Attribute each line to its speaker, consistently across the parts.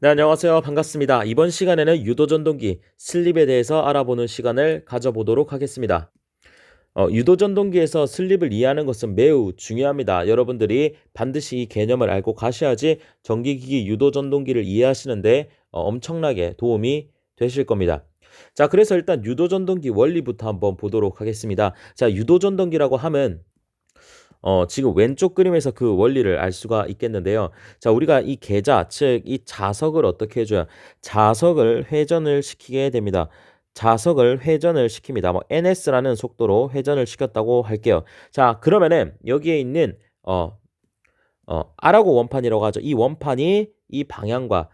Speaker 1: 네, 안녕하세요. 반갑습니다. 이번 시간에는 유도전동기 슬립에 대해서 알아보는 시간을 가져보도록 하겠습니다. 유도전동기에서 슬립을 이해하는 것은 매우 중요합니다. 여러분들이 반드시 이 개념을 알고 가셔야지 전기기기 유도전동기를 이해하시는데 엄청나게 도움이 되실 겁니다. 자, 그래서 일단 유도전동기 원리부터 한번 보도록 하겠습니다. 자, 유도전동기라고 하면 지금 왼쪽 그림에서 그 원리를 알 수가 있겠는데요. 자, 우리가 이 계자, 즉 이 자석을 어떻게 해 줘요? 자석을 회전을 시키게 됩니다. 자석을 회전을 시킵니다. 뭐 ns라는 속도로 회전을 시켰다고 할게요. 자, 그러면은 여기에 있는 R하고 원판이라고 하죠. 이 원판이 이 방향과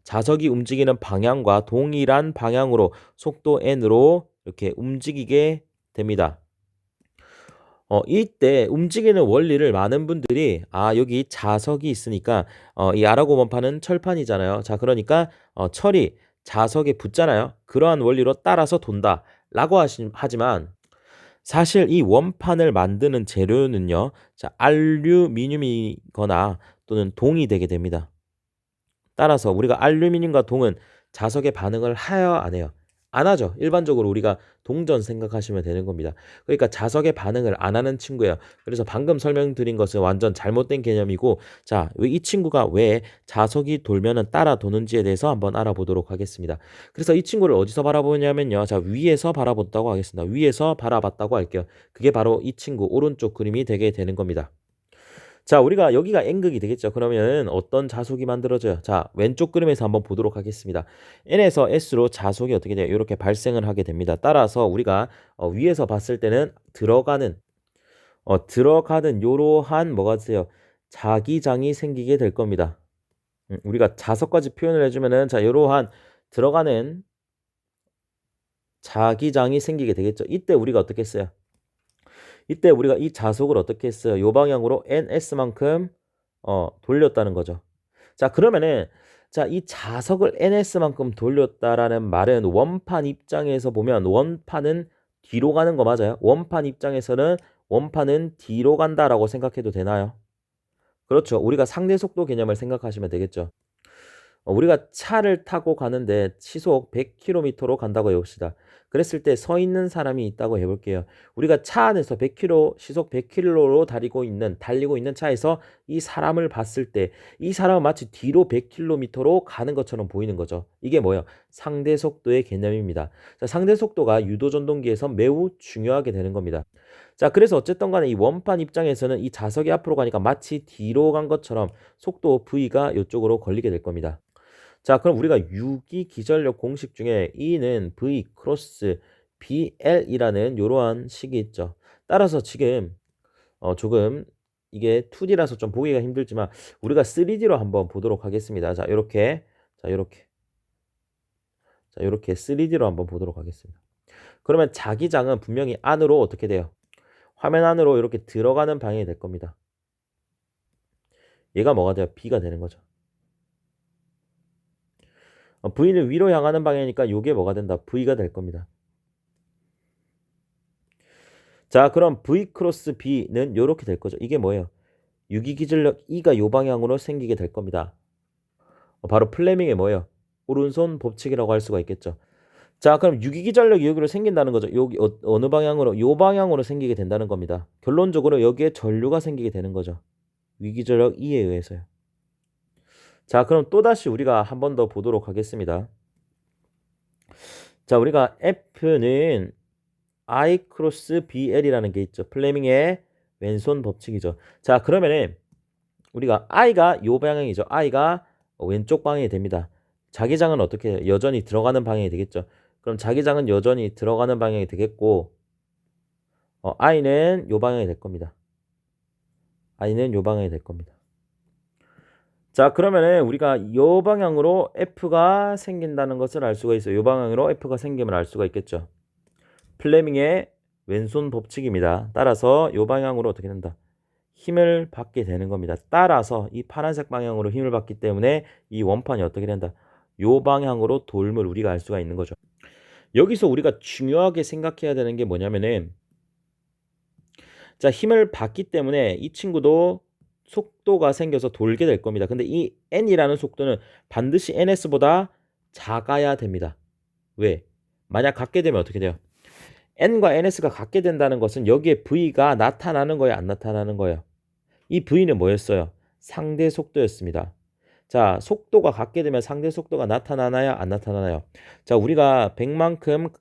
Speaker 1: 자석이 움직이는 방향과 동일한 방향으로 속도 n으로 이렇게 움직이게 됩니다. 이때 움직이는 원리를 많은 분들이 여기 자석이 있으니까 이 아라고 원판은 철판이잖아요. 자, 그러니까 철이 자석에 붙잖아요. 그러한 원리로 따라서 돈다라고 하지만 사실 이 원판을 만드는 재료는요. 자, 알루미늄이거나 또는 동이 되게 됩니다. 따라서 우리가 알루미늄과 동은 자석에 반응을 해요, 안 해요? 안 하죠. 일반적으로 우리가 동전 생각하시면 되는 겁니다. 그러니까 자석에 반응을 안 하는 친구예요. 그래서 방금 설명드린 것은 완전 잘못된 개념이고, 자, 이 친구가 왜 자석이 돌면은 따라 도는지에 대해서 한번 알아보도록 하겠습니다. 그래서 이 친구를 어디서 바라보냐면요. 자, 위에서 바라봤다고 하겠습니다. 위에서 바라봤다고 할게요. 그게 바로 이 친구 오른쪽 그림이 되게 되는 겁니다. 자, 우리가 여기가 N극이 되겠죠. 그러면 어떤 자속이 만들어져요? 자, 왼쪽 그림에서 한번 보도록 하겠습니다. N에서 S로 자속이 어떻게 돼요? 이렇게 발생을 하게 됩니다. 따라서 우리가 위에서 봤을 때는 들어가는 요러한 뭐가 있어요? 자기장이 생기게 될 겁니다. 우리가 자석까지 표현을 해주면은 자, 요러한 들어가는 자기장이 생기게 되겠죠. 이때 우리가 어떻게 했어요? 이때 우리가 이 자속을 어떻게 했어요? 요 방향으로 ns만큼 돌렸다는 거죠. 자, 그러면은 자, 이 자석을 ns만큼 돌렸다라는 말은 원판 입장에서 보면 원판은 뒤로 가는 거 맞아요? 원판 입장에서는 원판은 뒤로 간다라고 생각해도 되나요? 그렇죠. 우리가 상대 속도 개념을 생각하시면 되겠죠. 우리가 차를 타고 가는데 시속 100km로 간다고 해봅시다. 그랬을 때 서 있는 사람이 있다고 해볼게요. 우리가 차 안에서 100km, 시속 100km로 달리고 있는 차에서 이 사람을 봤을 때 이 사람은 마치 뒤로 100km로 가는 것처럼 보이는 거죠. 이게 뭐예요? 상대 속도의 개념입니다. 자, 상대 속도가 유도전동기에서 매우 중요하게 되는 겁니다. 자, 그래서 어쨌든 간에 이 원판 입장에서는 이 자석이 앞으로 가니까 마치 뒤로 간 것처럼 속도 V가 이쪽으로 걸리게 될 겁니다. 자, 그럼 우리가 유기 기전력 공식 중에 E는 V 크로스 BL이라는 이러한 식이 있죠. 따라서 지금 조금 이게 2D라서 좀 보기가 힘들지만 우리가 3D로 한번 보도록 하겠습니다. 자, 이렇게 자, 이렇게 3D로 한번 보도록 하겠습니다. 그러면 자기장은 분명히 안으로 어떻게 돼요? 화면 안으로 이렇게 들어가는 방향이 될 겁니다. 얘가 뭐가 돼요? B가 되는 거죠. V는 위로 향하는 방향이니까 이게 뭐가 된다? V가 될 겁니다. 자, 그럼 V 크로스 B는 이렇게 될 거죠. 이게 뭐예요? 유기기전력 E가 요 방향으로 생기게 될 겁니다. 바로 플레밍의 뭐예요? 오른손 법칙이라고 할 수가 있겠죠. 자, 그럼 유기기전력이 여기로 생긴다는 거죠. 여기 어느 방향으로? 요 방향으로 생기게 된다는 겁니다. 결론적으로 여기에 전류가 생기게 되는 거죠. 유기기전력 E에 의해서요. 자, 그럼 또다시 우리가 한 번 더 보도록 하겠습니다. 자, 우리가 F는 I 크로스 BL이라는 게 있죠. 플레밍의 왼손 법칙이죠. 자, 그러면은 우리가 I가 요 방향이죠. I가 왼쪽 방향이 됩니다. 자기장은 어떻게 해요? 여전히 들어가는 방향이 되겠죠. 그럼 자기장은 여전히 들어가는 방향이 되겠고 I는 요 방향이 될 겁니다. I는 요 방향이 될 겁니다. 자, 그러면은 우리가 요 방향으로 F가 생긴다는 것을 알 수가 있어요. 요 방향으로 F가 생김을 알 수가 있겠죠. 플레밍의 왼손 법칙입니다. 따라서 이 방향으로 어떻게 된다? 힘을 받게 되는 겁니다. 따라서 이 파란색 방향으로 힘을 받기 때문에 이 원판이 어떻게 된다? 이 방향으로 돌을 우리가 알 수가 있는 거죠. 여기서 우리가 중요하게 생각해야 되는 게 뭐냐면은 자, 힘을 받기 때문에 이 친구도 속도가 생겨서 돌게 될 겁니다. 근데 이 n이라는 속도는 반드시 ns보다 작아야 됩니다. 왜? 만약 같게 되면 어떻게 돼요? n과 ns가 같게 된다는 것은 여기에 v가 나타나는 거예요, 안 나타나는 거예요? 이 v는 뭐였어요? 상대 속도였습니다. 자, 속도가 같게 되면 상대 속도가 나타나나요, 안 나타나나요? 자, 우리가 100만큼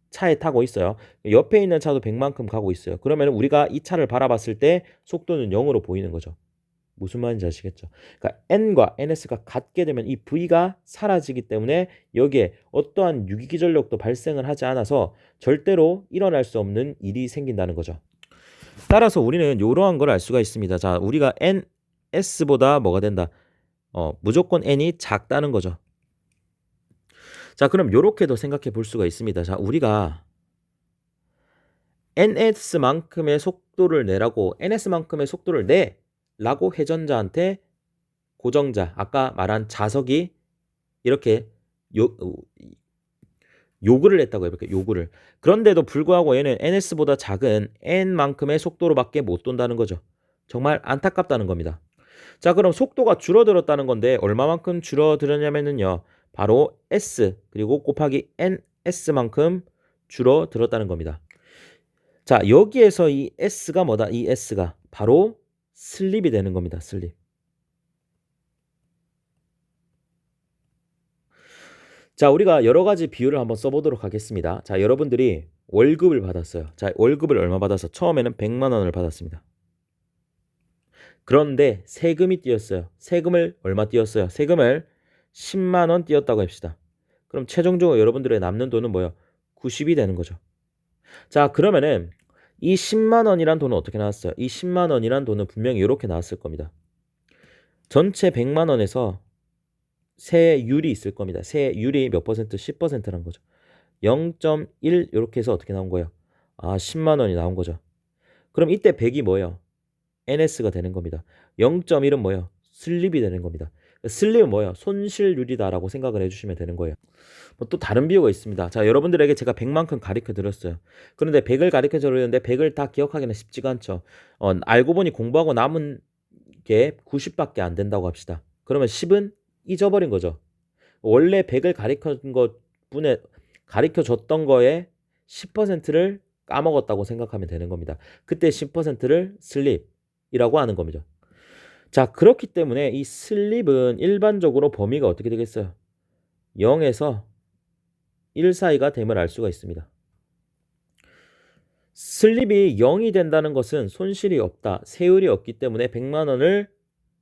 Speaker 1: 차에 타고 있어요. 옆에 있는 차도 100만큼 가고 있어요. 그러면 우리가 이 차를 바라봤을 때 속도는 0으로 보이는 거죠. 무슨 말인지 아시겠죠? 그러니까 n과 ns가 같게 되면 이 v가 사라지기 때문에 여기에 어떠한 유기기전력도 발생을 하지 않아서 절대로 일어날 수 없는 일이 생긴다는 거죠. 따라서 우리는 이러한 걸 알 수가 있습니다. 자, 우리가 ns보다 뭐가 된다? 무조건 n이 작다는 거죠. 자, 그럼 이렇게도 생각해 볼 수가 있습니다. 자, 우리가 ns만큼의 속도를 내라고 ns만큼의 속도를 내라고 회전자한테 고정자, 아까 말한 자석이 이렇게 요구를 했다고 해볼게요. 요구를. 그런데도 불구하고 얘는 ns보다 작은 n만큼의 속도로밖에 못 돈다는 거죠. 정말 안타깝다는 겁니다. 자, 그럼 속도가 줄어들었다는 건데 얼마만큼 줄어들었냐면요. 바로 s 그리고 곱하기 ns만큼 줄어들었다는 겁니다. 자, 여기에서 이 s가 뭐다? 이 s가 바로 슬립이 되는 겁니다. 슬립. 자, 우리가 여러 가지 비율을 한번 써보도록 하겠습니다. 자, 여러분들이 월급을 받았어요. 자, 월급을 얼마 받아서 처음에는 100만 원을 받았습니다. 그런데 세금이 띄었어요. 세금을 얼마 띄었어요? 세금을 10만 원 띄었다고 합시다. 그럼 최종적으로 여러분들의 남는 돈은 뭐예요? 90이 되는 거죠. 자, 그러면은 이 10만 원이란 돈은 어떻게 나왔어요? 이 10만 원이란 돈은 분명히 이렇게 나왔을 겁니다. 전체 100만 원에서 세율이 있을 겁니다. 세율이 몇 퍼센트? 10%란 거죠. 0.1 이렇게 해서 어떻게 나온 거예요? 아, 10만 원이 나온 거죠. 그럼 이때 100이 뭐예요? NS가 되는 겁니다. 0.1은 뭐예요? 슬립이 되는 겁니다. 슬립은 뭐예요? 손실률이다라고 생각을 해주시면 되는 거예요. 또 다른 비유가 있습니다. 자, 여러분들에게 제가 100만큼 가르쳐 드렸어요. 그런데 100을 가르쳐 드렸는데 100을 다 기억하기는 쉽지가 않죠. 알고 보니 공부하고 남은 게 90밖에 안 된다고 합시다. 그러면 10은 잊어버린 거죠. 원래 100을 가르쳐 줬던 거에 10%를 까먹었다고 생각하면 되는 겁니다. 그때 10%를 슬립이라고 하는 겁니다. 자, 그렇기 때문에 이 슬립은 일반적으로 범위가 어떻게 되겠어요? 0에서 1 사이가 됨을 알 수가 있습니다. 슬립이 0이 된다는 것은 손실이 없다, 세율이 없기 때문에 100만 원을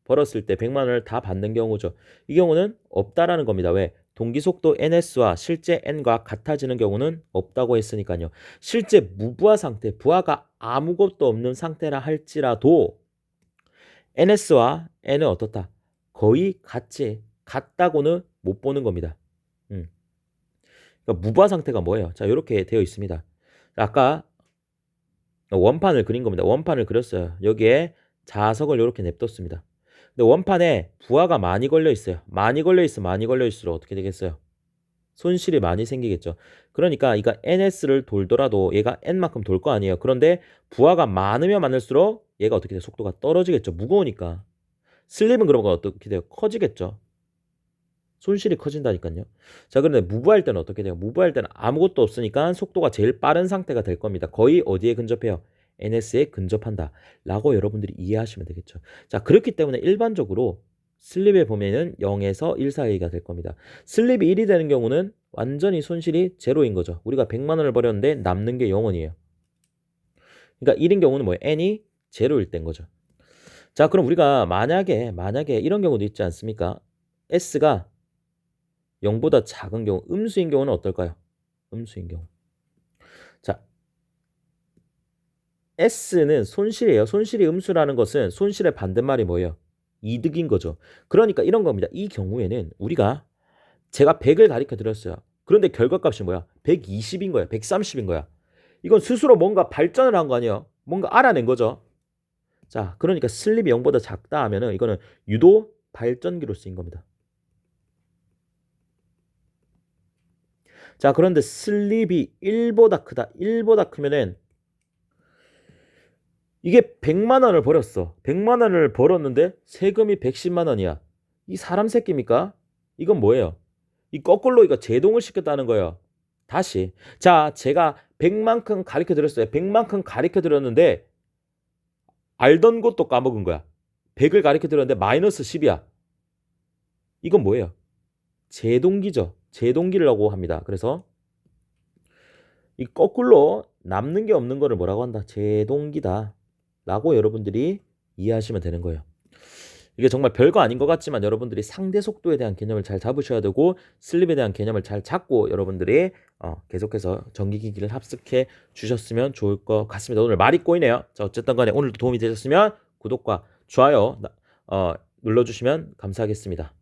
Speaker 1: 벌었을 때 100만 원을 다 받는 경우죠. 이 경우는 없다라는 겁니다. 왜? 동기속도 ns와 실제 n과 같아지는 경우는 없다고 했으니까요. 실제 무부하 상태, 부하가 아무것도 없는 상태라 할지라도 ns와 n은 어떻다? 거의 같다고는 못 보는 겁니다. 그러니까 무부하 상태가 뭐예요? 자, 이렇게 되어 있습니다. 아까 원판을 그린 겁니다. 원판을 그렸어요. 여기에 자석을 이렇게 냅뒀습니다. 근데 원판에 부하가 많이 걸려 있어요. 많이 걸려 있을수록 어떻게 되겠어요? 손실이 많이 생기겠죠. 그러니까 이거 ns를 돌더라도 얘가 n만큼 돌 거 아니에요. 그런데 부하가 많으면 많을수록 얘가 어떻게 돼요? 속도가 떨어지겠죠. 무거우니까. 슬립은 그러면 어떻게 돼요? 커지겠죠. 손실이 커진다니까요. 자, 그런데 무부할 때는 어떻게 돼요? 무부할 때는 아무것도 없으니까 속도가 제일 빠른 상태가 될 겁니다. 거의 어디에 근접해요? NS에 근접한다 라고 여러분들이 이해하시면 되겠죠. 자, 그렇기 때문에 일반적으로 슬립에 보면은 0에서 1 사이가 될 겁니다. 슬립이 1이 되는 경우는 완전히 손실이 제로인 거죠. 우리가 100만 원을 벌였는데 남는 게 0원이에요. 그러니까 1인 경우는 뭐예요? n이 제로일 때인 거죠. 자, 그럼 우리가 만약에 이런 경우도 있지 않습니까? s가 0보다 작은 경우, 음수인 경우는 어떨까요? 음수인 경우. 자, S는 손실이에요. 손실이 음수라는 것은 손실의 반대말이 뭐예요? 이득인 거죠. 그러니까 이런 겁니다. 이 경우에는 우리가 제가 100을 가르쳐 드렸어요. 그런데 결과값이 뭐야? 120인 거야. 130인 거야. 이건 스스로 뭔가 발전을 한 거 아니에요? 뭔가 알아낸 거죠. 자, 그러니까 슬립이 0보다 작다 하면은 이거는 유도 발전기로 쓰인 겁니다. 자, 그런데 슬립이 1보다 크다. 1보다 크면은 이게 100만 원을 벌었어. 100만 원을 벌었는데 세금이 110만 원이야. 이 사람 새끼입니까? 이건 뭐예요? 이 거꾸로 이거 제동을 시켰다는 거예요. 다시. 자, 제가 100만큼 가르쳐 드렸어요. 100만큼 가르쳐 드렸는데 알던 것도 까먹은 거야. 100을 가르쳐 드렸는데 마이너스 10이야. 이건 뭐예요? 제동기죠. 제동기라고 합니다. 그래서 이 거꾸로 남는 게 없는 거를 뭐라고 한다? 제동기다. 라고 여러분들이 이해하시면 되는 거예요. 이게 정말 별거 아닌 것 같지만 여러분들이 상대 속도에 대한 개념을 잘 잡으셔야 되고 슬립에 대한 개념을 잘 잡고 여러분들이 계속해서 전기기기를 합숙해 주셨으면 좋을 것 같습니다. 오늘 말이 꼬이네요. 자, 어쨌든 간에 오늘도 도움이 되셨으면 구독과 좋아요 눌러주시면 감사하겠습니다.